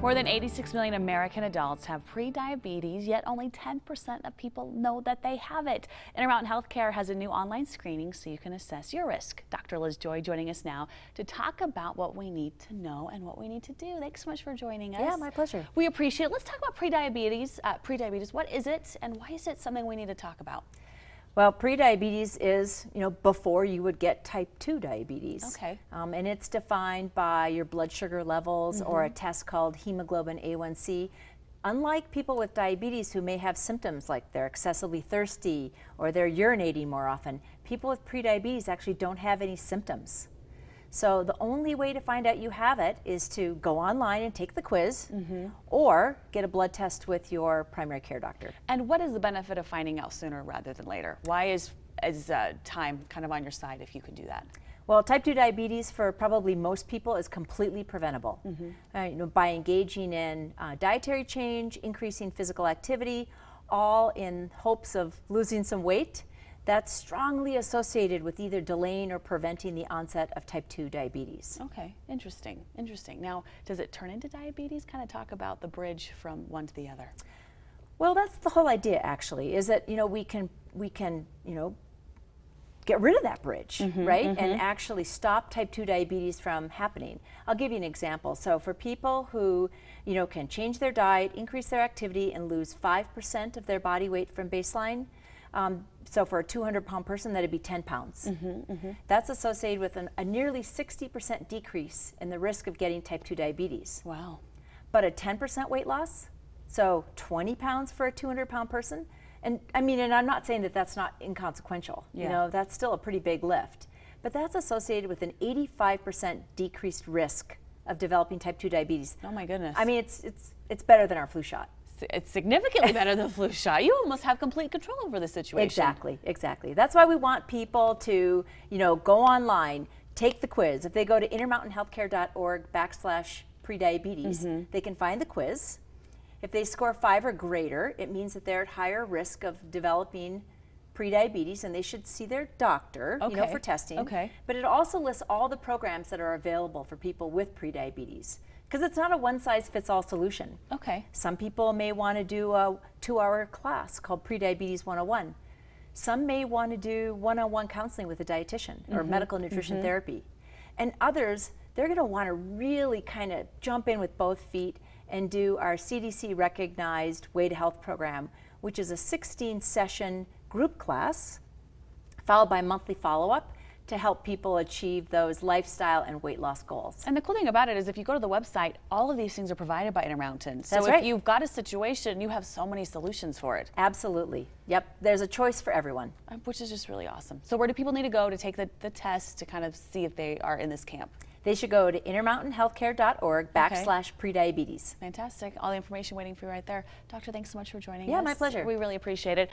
More than 86 million American adults have prediabetes, yet only 10% of people know that they have it. Intermountain Healthcare has a new online screening so you can assess your risk. Dr. Liz Joy joining us now to talk about what we need to know and what we need to do. Thanks so much for joining us. Yeah, my pleasure. We appreciate it. Let's talk about prediabetes. Prediabetes, what is it and why is it something we need to talk about? Well, prediabetes is, before you would get type 2 diabetes. Okay. And it's defined by your blood sugar levels or a test called hemoglobin A1C. Unlike people with diabetes who may have symptoms like they're excessively thirsty or they're urinating more often, people with prediabetes actually don't have any symptoms. So the only way to find out you have it is to go online and take the quiz or get a blood test with your primary care doctor. And what is the benefit of finding out sooner rather than later? Why is time kind of on your side if you can do that? Well, type 2 diabetes for probably most people is completely preventable. By engaging in dietary change, increasing physical activity, all in hopes of losing some weight. That's strongly associated with either delaying or preventing the onset of type 2 diabetes. Okay, interesting, interesting. Now, does it turn into diabetes? Kind of talk about the bridge from one to the other. Well, that's the whole idea actually, is that, we can get rid of that bridge, right? And actually stop type 2 diabetes from happening. I'll give you an example. So for people who, can change their diet, increase their activity, and lose 5% of their body weight from baseline, so for a 200-pound person, that'd be 10 pounds. That's associated with a nearly 60% decrease in the risk of getting type 2 diabetes. Wow. But a 10% weight loss, so 20 pounds for a 200-pound person, and I'm not saying that that's not inconsequential. That's still a pretty big lift. But that's associated with an 85% decreased risk of developing type 2 diabetes. Oh my goodness. It's better than our flu shot. It's significantly better than the flu shot. You almost have complete control over the situation. Exactly. That's why we want people to, go online, take the quiz. If they go to intermountainhealthcare.org/prediabetes, they can find the quiz. If they score 5 or greater, it means that they're at higher risk of developing prediabetes, and they should see their doctor, for testing. But it also lists all the programs that are available for people with prediabetes, because it's not a one-size-fits-all solution. Some people may want to do a 2-hour class called Prediabetes 101. Some may want to do one-on-one counseling with a dietitian or medical nutrition therapy. And others, they're going to want to really kind of jump in with both feet and do our CDC-recognized Way to Health program, which is a 16-session group class followed by monthly follow-up to help people achieve those lifestyle and weight loss goals. And the cool thing about it is if you go to the website, all of these things are provided by Intermountain. So if you've got a situation, you have so many solutions for it. Absolutely. Yep. There's a choice for everyone. Which is just really awesome. So where do people need to go to take the test to kind of see if they are in this camp? They should go to intermountainhealthcare.org/prediabetes. Fantastic. All the information waiting for you right there. Doctor, thanks so much for joining us. Yeah, my pleasure. We really appreciate it.